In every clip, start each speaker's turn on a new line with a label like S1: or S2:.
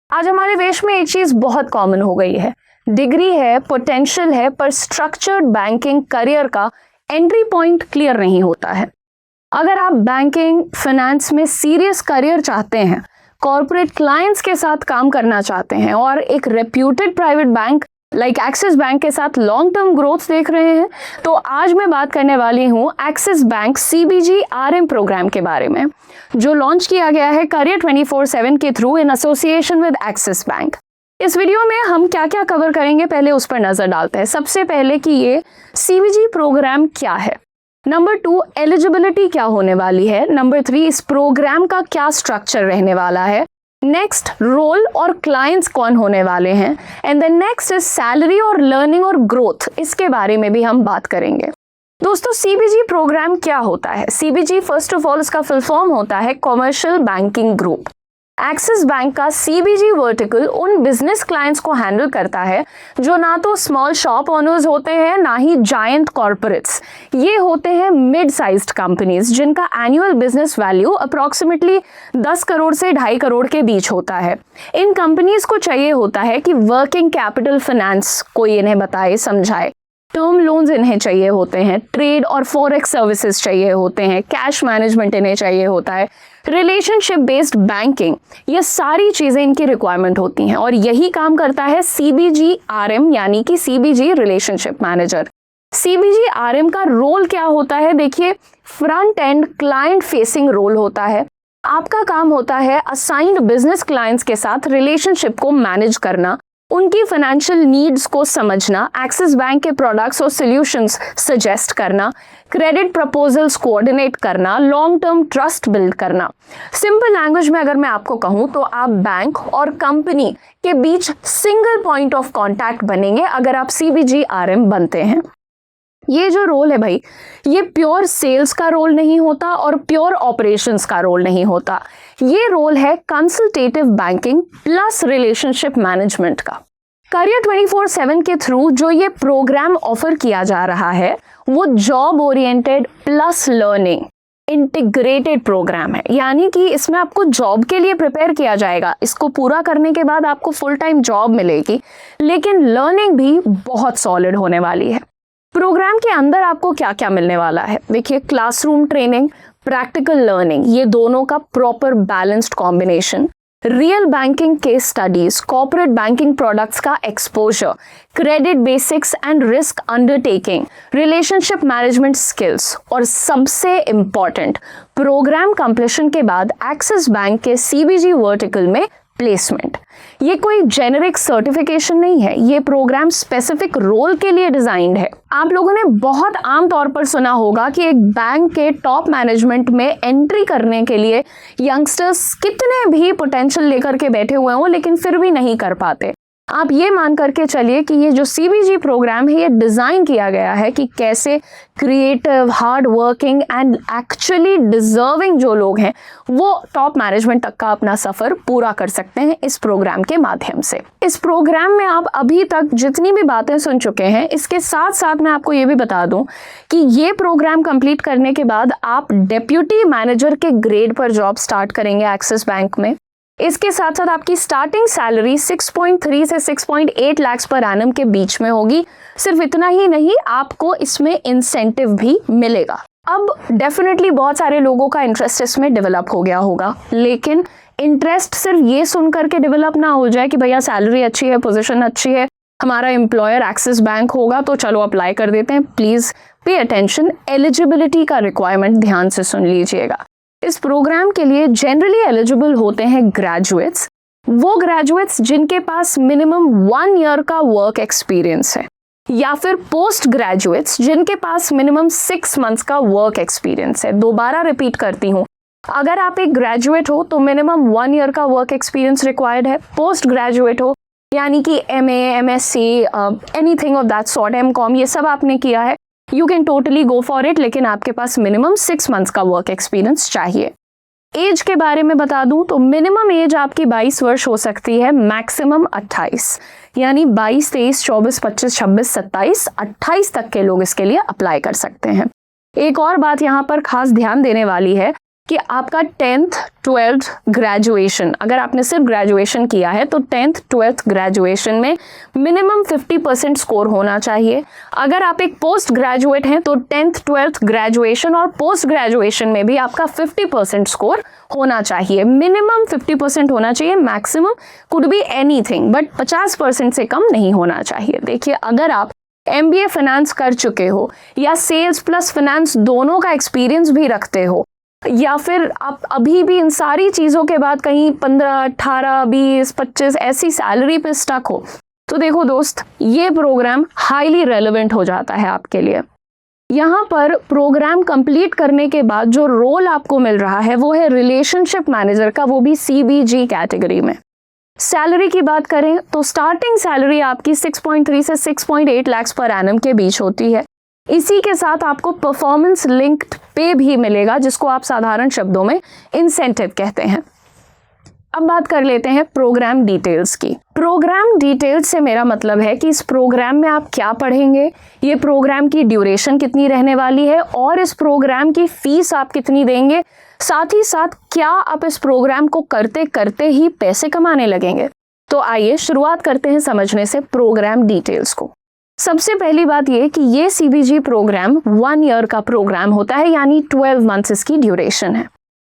S1: आज हमारे देश में एक चीज बहुत कॉमन हो गई है, डिग्री है, पोटेंशियल है, पर स्ट्रक्चर्ड बैंकिंग करियर का एंट्री पॉइंट क्लियर नहीं होता है। अगर आप बैंकिंग फाइनेंस में सीरियस करियर चाहते हैं, कॉर्पोरेट क्लाइंट्स के साथ काम करना चाहते हैं और एक reputed private bank like axis bank के साथ लॉन्ग टर्म ग्रोथ देख रहे हैं, तो आज मैं बात करने वाली हूं Axis bank CBG RM program के बारे में, जो लॉन्च किया गया है करियर 24/7 के through in association with Axis bank. इस वीडियो में हम क्या क्या कवर करेंगे, पहले उस पर नजर डालते हैं। सबसे पहले कि ये CBG प्रोग्राम क्या है, नंबर 2 एलिजिबिलिटी क्या होने वाली है, नंबर 3 इस प्रोग्राम का क्या स्ट्रक्चर रहने वाला है, नेक्स्ट रोल और क्लाइंट्स कौन होने वाले हैं, and then next is salary और लर्निंग और ग्रोथ, इसके बारे में भी हम बात करेंगे। दोस्तों, CBG प्रोग्राम क्या होता है? CBG फर्स्ट ऑफ ऑल इसका फुल फॉर्म होता है commercial banking group. Axis bank का CBG वर्टिकल उन बिजनेस क्लाइंट्स को हैंडल करता है जो ना तो स्मॉल शॉप ओनर्स होते हैं, ना ही जायंट कॉर्पोरेट्स। ये होते हैं मिड साइज्ड कंपनीज जिनका annual business value approximately 10 crore से 2.5 करोड़ के बीच होता है। इन कंपनीज को चाहिए होता है कि वर्किंग कैपिटल फाइनेंस कोई इन्हें बताए समझाए, टर्म लोन्स इन्हें चाहिए होते हैं, ट्रेड और फॉरेक्स सर्विसेज चाहिए होते हैं, कैश मैनेजमेंट इन्हें चाहिए होता है, रिलेशनशिप बेस्ड बैंकिंग, ये सारी चीजें इनकी रिक्वायरमेंट होती हैं और यही काम करता है CBG RM यानी कि CBG relationship manager. CBG RM का रोल क्या होता है? देखिए, front end client facing role होता है। आपका काम होता है असाइंड बिजनेस क्लाइंट्स के साथ रिलेशनशिप को मैनेज करना, उनकी फाइनेंशियल नीड्स को समझना, एक्सिस बैंक के प्रोडक्ट्स और सॉल्यूशंस सजेस्ट करना, क्रेडिट प्रपोजल्स कोऑर्डिनेट करना, लॉन्ग टर्म ट्रस्ट बिल्ड करना। सिंपल लैंग्वेज में अगर मैं आपको कहूं तो आप बैंक और कंपनी के बीच सिंगल पॉइंट ऑफ कांटेक्ट बनेंगे अगर आप CBG RM बनते हैं। ये जो रोल है भाई, ये प्योर सेल्स का रोल नहीं होता और प्योर ऑपरेशंस का रोल नहीं होता। ये रोल है consultative banking plus relationship management का। करियर 24/7 के थ्रू जो ये प्रोग्राम ऑफर किया जा रहा है वो job oriented plus learning integrated program है, यानी कि इसमें आपको जॉब के लिए प्रिपेयर किया जाएगा। इसको पूरा करने के बाद आपको फुल टाइम जॉब मिलेगी, लेकिन लर्निंग भी बहुत सॉलिड होने वाली है। प्रोग्राम के अंदर आपको क्या क्या मिलने वाला है? देखिए, क्लासरूम ट्रेनिंग, प्रैक्टिकल लर्निंग, ये दोनों का proper balanced combination, real banking case studies, corporate banking products का exposure, credit basics and risk undertaking, relationship management skills और सबसे इंपॉर्टेंट, प्रोग्राम कंप्लीशन के बाद एक्सिस बैंक के CBG वर्टिकल में प्लेसमेंट। ये कोई जेनेरिक सर्टिफिकेशन नहीं है, ये प्रोग्राम स्पेसिफिक रोल के लिए डिजाइंड है। आप लोगों ने बहुत आम तौर पर सुना होगा कि एक बैंक के टॉप मैनेजमेंट में एंट्री करने के लिए यंगस्टर्स कितने भी पोटेंशियल लेकर के बैठे हुए हों लेकिन फिर भी नहीं कर पाते। आप ये मान करके चलिए कि ये जो CBG प्रोग्राम है ये डिज़ाइन किया गया है कि कैसे creative, hard working and actually deserving जो लोग हैं वो टॉप मैनेजमेंट तक का अपना सफ़र पूरा कर सकते हैं इस प्रोग्राम के माध्यम से। इस प्रोग्राम में आप अभी तक जितनी भी बातें सुन चुके हैं, इसके साथ साथ मैं आपको ये भी बता दूं कि ये प्रोग्राम कंप्लीट करने के बाद आप डेप्यूटी मैनेजर के ग्रेड पर जॉब स्टार्ट करेंगे एक्सिस बैंक में। इसके साथ साथ आपकी स्टार्टिंग सैलरी 6.3 से 6.8 लाख पर एनम के बीच में होगी। सिर्फ इतना ही नहीं, आपको इसमें इंसेंटिव भी मिलेगा। अब डेफिनेटली बहुत सारे लोगों का इंटरेस्ट इसमें डेवलप हो गया होगा, लेकिन इंटरेस्ट सिर्फ ये सुन करके डेवलप ना हो जाए कि भैया सैलरी अच्छी है, पोजीशन अच्छी है, हमारा एम्प्लॉयर एक्सिस बैंक होगा तो चलो अप्लाई कर देते हैं। प्लीज पे अटेंशन, एलिजिबिलिटी का रिक्वायरमेंट ध्यान से सुन लीजिएगा। इस प्रोग्राम के लिए जनरली एलिजिबल होते हैं ग्रेजुएट्स, वो ग्रेजुएट्स जिनके पास मिनिमम 1 ईयर का वर्क एक्सपीरियंस है, या फिर पोस्ट ग्रेजुएट्स जिनके पास मिनिमम 6 मंथ्स का वर्क एक्सपीरियंस है। दोबारा रिपीट करती हूँ, अगर आप एक ग्रेजुएट हो तो मिनिमम 1 ईयर का वर्क एक्सपीरियंस रिक्वायर्ड है। पोस्ट ग्रेजुएट हो यानी कि MA, MSc, anything of that sort, MCOM, ये सब आपने किया है, you can totally go for it, लेकिन आपके पास मिनिमम 6 मंथ्स का वर्क एक्सपीरियंस चाहिए। एज के बारे में बता दूं तो मिनिमम एज आपकी 22 वर्ष हो सकती है, मैक्सिमम 28, यानी 22, 23, 24, 25, 26, 27, 28 तक के लोग इसके लिए अप्लाई कर सकते हैं। एक और बात यहाँ पर खास ध्यान देने वाली है कि आपका 10th 12th ग्रेजुएशन, अगर आपने सिर्फ ग्रेजुएशन किया है तो 10th 12th ग्रेजुएशन में मिनिमम 50% स्कोर होना चाहिए। अगर आप एक पोस्ट ग्रेजुएट हैं तो 10th 12th ग्रेजुएशन और पोस्ट ग्रेजुएशन में भी आपका 50% स्कोर होना चाहिए। मिनिमम 50% होना चाहिए, maximum could be anything, but 50% से कम नहीं होना चाहिए। देखिए, अगर आप MBA फाइनेंस कर चुके हो या सेल्स प्लस फाइनेंस दोनों का एक्सपीरियंस भी रखते हो, या फिर आप अभी भी इन सारी चीज़ों के बाद कहीं 15, 18, 20, 25 ऐसी सैलरी पे स्टक हो, तो देखो दोस्त, ये प्रोग्राम हाईली रेलेवेंट हो जाता है आपके लिए। यहाँ पर प्रोग्राम कंप्लीट करने के बाद जो रोल आपको मिल रहा है वो है रिलेशनशिप मैनेजर का, वो भी CBG कैटेगरी में। सैलरी की बात करें तो स्टार्टिंग सैलरी आपकी 6.3 से 6.8 लाख पर एनम के बीच होती है। इसी के साथ आपको परफॉर्मेंस लिंक्ड पे भी मिलेगा, जिसको आप साधारण शब्दों में इंसेंटिव कहते हैं। अब बात कर लेते हैं प्रोग्राम डिटेल्स की। प्रोग्राम डिटेल्स से मेरा मतलब है कि इस प्रोग्राम में आप क्या पढ़ेंगे, ये प्रोग्राम की ड्यूरेशन कितनी रहने वाली है और इस प्रोग्राम की फीस आप कितनी देंगे, साथ ही साथ क्या आप इस प्रोग्राम को करते करते ही पैसे कमाने लगेंगे। तो आइए शुरुआत करते हैं समझने से प्रोग्राम डिटेल्स को। सबसे पहली बात ये कि ये CBG प्रोग्राम 1 ईयर का प्रोग्राम होता है, यानी 12 मंथ्स इसकी ड्यूरेशन है।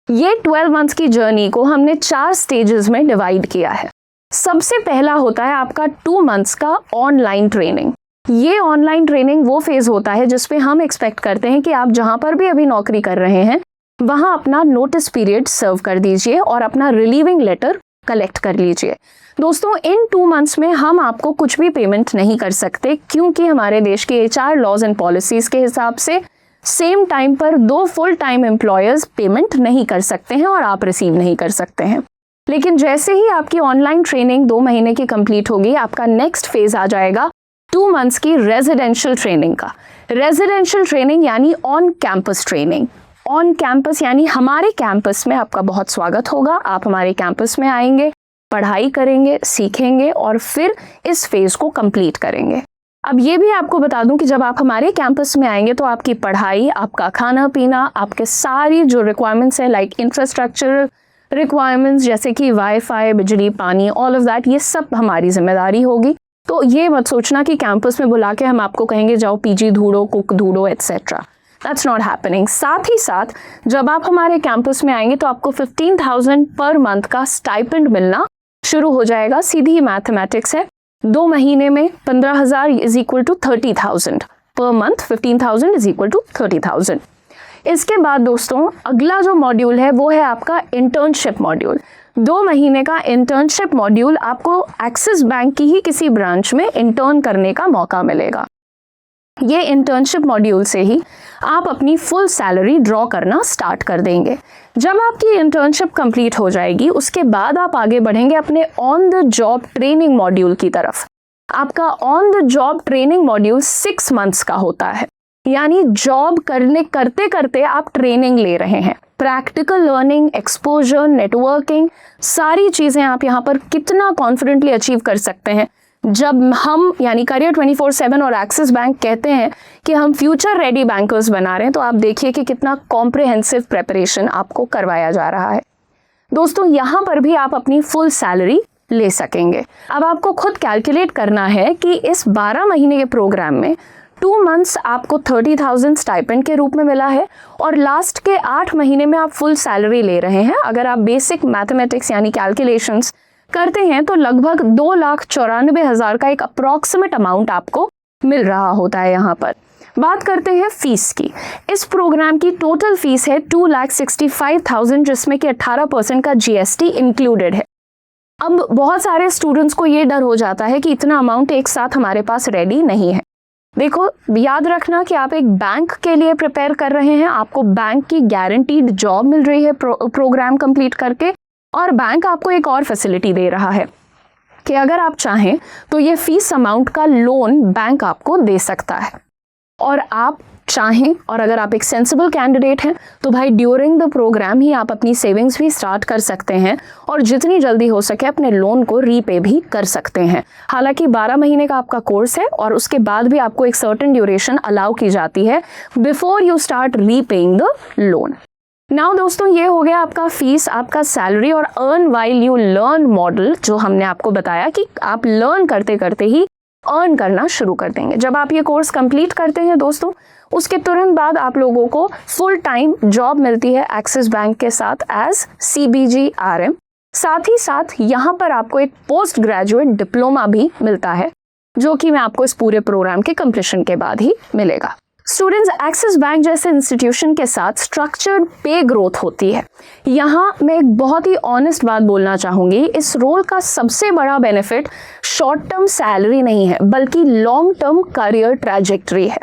S1: ये 12 मंथ्स की जर्नी को हमने 4 स्टेजेस में डिवाइड किया है। सबसे पहला होता है आपका 2 मंथ्स का ऑनलाइन ट्रेनिंग। ये ऑनलाइन ट्रेनिंग वो फेज होता है जिसपे हम एक्सपेक्ट करते हैं कि आप जहां पर भी अभी नौकरी कर रहे हैं वहां अपना नोटिस पीरियड सर्व कर दीजिए और अपना रिलीविंग लेटर कलेक्ट कर लीजिए। दोस्तों, इन 2 मंथ्स में हम आपको कुछ भी पेमेंट नहीं कर सकते, क्योंकि हमारे देश के HR लॉज एंड पॉलिसीज के हिसाब से सेम टाइम पर 2 फुल टाइम एम्प्लॉयर्स पेमेंट नहीं कर सकते हैं और आप रिसीव नहीं कर सकते हैं। लेकिन जैसे ही आपकी ऑनलाइन ट्रेनिंग 2 महीने की कंप्लीट होगी, आपका नेक्स्ट फेज आ जाएगा 2 मंथ्स की रेजिडेंशियल ट्रेनिंग का। रेजिडेंशियल ट्रेनिंग यानी on campus training. On campus यानी हमारे कैंपस में आपका बहुत स्वागत होगा, आप हमारे कैंपस में आएंगे, पढ़ाई करेंगे, सीखेंगे और फिर इस फेज को कंप्लीट करेंगे। अब ये भी आपको बता दूं कि जब आप हमारे कैंपस में आएंगे तो आपकी पढ़ाई, आपका खाना पीना, आपके सारी जो रिक्वायरमेंट्स है लाइक इंफ्रास्ट्रक्चर रिक्वायरमेंट्स जैसे कि वाईफाई, बिजली, पानी, ऑल ऑफ दैट, ये सब हमारी जिम्मेदारी होगी। तो ये मत सोचना कि कैंपस में बुला के हम आपको कहेंगे जाओ PG ढूंढो, कुक ढूंढो, एटसेट्रा। That's not happening. साथ ही साथ जब आप हमारे कैंपस में आएंगे तो आपको 15,000 पर मंथ का स्टाइपेंड मिलना शुरू हो जाएगा। सीधी ही मैथमेटिक्स है, 2 महीने में 15,000 is equal to 30,000 per month. 15,000 is equal to 30,000। इसके बाद दोस्तों अगला जो मॉड्यूल है वो है आपका इंटर्नशिप मॉड्यूल। 2 महीने का इंटर्नशिप मॉड्यूल आपको एक्सिस बैंक की ही किसी ब्रांच में इंटर्न करने का मौका मिलेगा। ये इंटर्नशिप मॉड्यूल से ही आप अपनी फुल सैलरी ड्रॉ करना स्टार्ट कर देंगे। जब आपकी इंटर्नशिप कंप्लीट हो जाएगी उसके बाद आप आगे बढ़ेंगे अपने on the job training module की तरफ। आपका on the job training module 6 months का होता है, यानी जॉब करते करते आप ट्रेनिंग ले रहे हैं। प्रैक्टिकल लर्निंग, एक्सपोजर, नेटवर्किंग, सारी चीज़ें आप यहाँ पर कितना कॉन्फिडेंटली अचीव कर सकते हैं। जब हम यानी करियर 24/7 और एक्सिस बैंक कहते हैं कि हम फ्यूचर रेडी बैंकर्स बना रहे हैं, तो आप देखिए कि कितना कॉम्प्रिहेंसिव प्रेपरेशन आपको करवाया जा रहा है। दोस्तों, यहाँ पर भी आप अपनी फुल सैलरी ले सकेंगे। अब आपको खुद कैलकुलेट करना है कि इस 12 महीने के प्रोग्राम में 2 मंथ्स आपको 30,000 स्टाइपेंड के रूप में मिला है और लास्ट के 8 महीने में आप फुल सैलरी ले रहे हैं। अगर आप बेसिक मैथमेटिक्स यानी कैलकुलेशंस करते हैं तो लगभग 2,94,000 का एक अप्रॉक्सीमेट अमाउंट आपको मिल रहा होता है। यहाँ पर बात करते हैं फीस की। इस प्रोग्राम की टोटल फीस है 2,65,000, जिसमें कि 18% का GST इंक्लूडेड है। अब बहुत सारे स्टूडेंट्स को ये डर हो जाता है कि इतना अमाउंट एक साथ हमारे पास रेडी नहीं है। देखो, याद रखना कि आप एक बैंक के लिए प्रिपेयर कर रहे हैं, आपको बैंक की गारंटीड जॉब मिल रही है प्रोग्राम कंप्लीट करके, और बैंक आपको एक और फैसिलिटी दे रहा है कि अगर आप चाहें तो ये फीस अमाउंट का लोन बैंक आपको दे सकता है। और आप चाहें और अगर आप एक सेंसिबल कैंडिडेट हैं तो भाई ड्यूरिंग द प्रोग्राम ही आप अपनी सेविंग्स भी स्टार्ट कर सकते हैं और जितनी जल्दी हो सके अपने लोन को रीपे भी कर सकते हैं। हालांकि 12 महीने का आपका कोर्स है और उसके बाद भी आपको एक सर्टेन ड्यूरेशन अलाउ की जाती है before you start repaying the loan. Now दोस्तों, ये हो गया आपका फीस, आपका सैलरी और earn while you learn model, जो हमने आपको बताया कि आप लर्न करते करते ही अर्न करना शुरू कर देंगे। जब आप ये कोर्स कंप्लीट करते हैं दोस्तों, उसके तुरंत बाद आप लोगों को फुल टाइम जॉब मिलती है एक्सिस बैंक के साथ एज CBG-RM। साथ ही साथ यहाँ पर आपको एक पोस्ट ग्रेजुएट डिप्लोमा भी मिलता है, जो कि मैं आपको इस पूरे प्रोग्राम के कंप्लीशन के बाद ही मिलेगा। स्टूडेंट्स, एक्सिस बैंक जैसे इंस्टीट्यूशन के साथ स्ट्रक्चर्ड पे ग्रोथ होती है। यहाँ मैं एक बहुत ही ऑनेस्ट बात बोलना चाहूँगी, इस रोल का सबसे बड़ा बेनिफिट शॉर्ट टर्म सैलरी नहीं है, बल्कि लॉन्ग टर्म करियर ट्रैजेक्टरी है।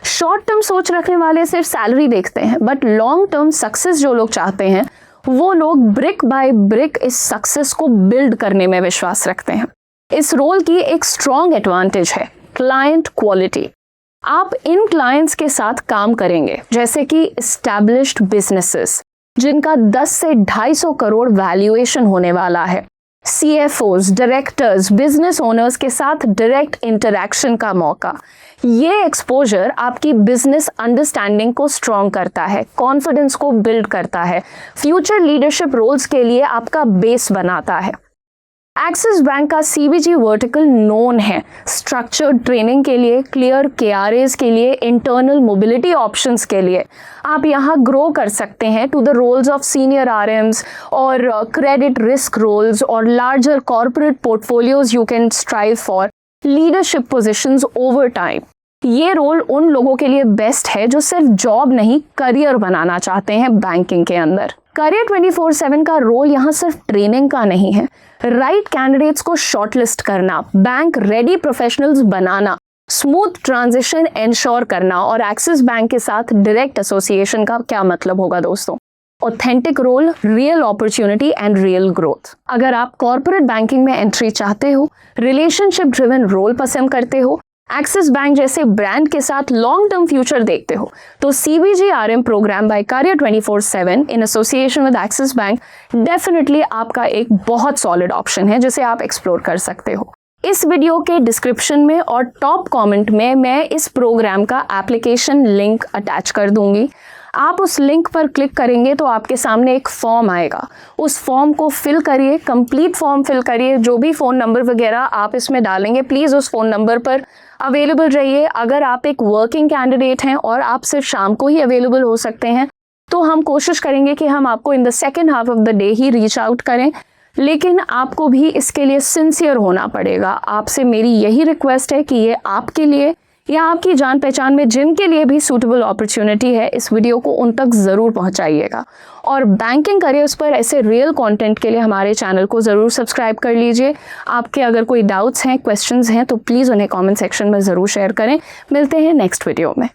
S1: शॉर्ट टर्म सोच रखने वाले सिर्फ सैलरी देखते हैं, बट लॉन्ग टर्म सक्सेस जो लोग चाहते हैं, वो लोग ब्रिक बाय ब्रिक इस सक्सेस को बिल्ड करने में विश्वास रखते हैं। इस रोल की एक स्ट्रॉन्ग एडवांटेज है क्लाइंट क्वालिटी। आप इन क्लाइंट्स के साथ काम करेंगे, जैसे कि एस्टैब्लिश्ड बिजनेसेस जिनका 10 से 250 करोड़ वैल्यूएशन होने वाला है, CFOs, डायरेक्टर्स, बिजनेस ओनर्स के साथ डायरेक्ट इंटरैक्शन का मौका। ये एक्सपोजर आपकी बिजनेस अंडरस्टैंडिंग को स्ट्रॉन्ग करता है, कॉन्फिडेंस को बिल्ड करता है, फ्यूचर लीडरशिप रोल्स के लिए आपका बेस बनाता है। एक्सिस बैंक का CBG वर्टिकल नोन है स्ट्रक्चर्ड ट्रेनिंग के लिए, क्लियर KRAs के लिए, इंटरनल मोबिलिटी ऑप्शंस के लिए। आप यहाँ ग्रो कर सकते हैं to the roles of senior RMs और क्रेडिट रिस्क रोल्स और larger corporate portfolios you can strive for leadership positions over time. ये रोल उन लोगों के लिए बेस्ट है जो सिर्फ जॉब नहीं, करियर बनाना चाहते हैं बैंकिंग के अंदर। करियर 24/7 का रोल यहाँ सिर्फ ट्रेनिंग का नहीं है, राइट कैंडिडेट्स को शॉर्टलिस्ट करना, बैंक रेडी प्रोफेशनल्स बनाना, स्मूथ ट्रांजिशन एंश्योर करना और एक्सिस बैंक के साथ डायरेक्ट एसोसिएशन का क्या मतलब होगा दोस्तों? Authentic role, real opportunity and real growth. अगर आप कॉर्पोरेट बैंकिंग में एंट्री चाहते हो, रिलेशनशिप ड्रिवन रोल पसंद करते हो, एक्सिस बैंक जैसे ब्रांड के साथ लॉन्ग टर्म फ्यूचर देखते हो, तो CBG-RM program by career 24/7 in association with Axis bank definitely आपका एक बहुत सॉलिड ऑप्शन है, जिसे आप एक्सप्लोर कर सकते हो। इस वीडियो के डिस्क्रिप्शन में और टॉप कमेंट में मैं इस प्रोग्राम का एप्लीकेशन लिंक अटैच कर दूंगी। आप उस लिंक पर क्लिक करेंगे तो आपके सामने एक फॉर्म आएगा, उस फॉर्म को फिल करिए, कंप्लीट फॉर्म फिल करिए। जो भी फ़ोन नंबर वगैरह आप इसमें डालेंगे, प्लीज़ उस फ़ोन नंबर पर अवेलेबल रहिए। अगर आप एक वर्किंग कैंडिडेट हैं और आप सिर्फ शाम को ही अवेलेबल हो सकते हैं, तो हम कोशिश करेंगे कि हम आपको in the second half of the day he reach out करें, लेकिन आपको भी इसके लिए सिंसियर होना पड़ेगा। आपसे मेरी यही रिक्वेस्ट है कि ये आपके लिए या आपकी जान पहचान में जिनके लिए भी सूटेबल अपॉर्चुनिटी है, इस वीडियो को उन तक ज़रूर पहुंचाइएगा। और बैंकिंग करियर्स पर ऐसे रियल कंटेंट के लिए हमारे चैनल को ज़रूर सब्सक्राइब कर लीजिए। आपके अगर कोई डाउट्स हैं, क्वेश्चंस हैं, तो प्लीज़ उन्हें कमेंट सेक्शन में ज़रूर शेयर करें। मिलते हैं नेक्स्ट वीडियो में।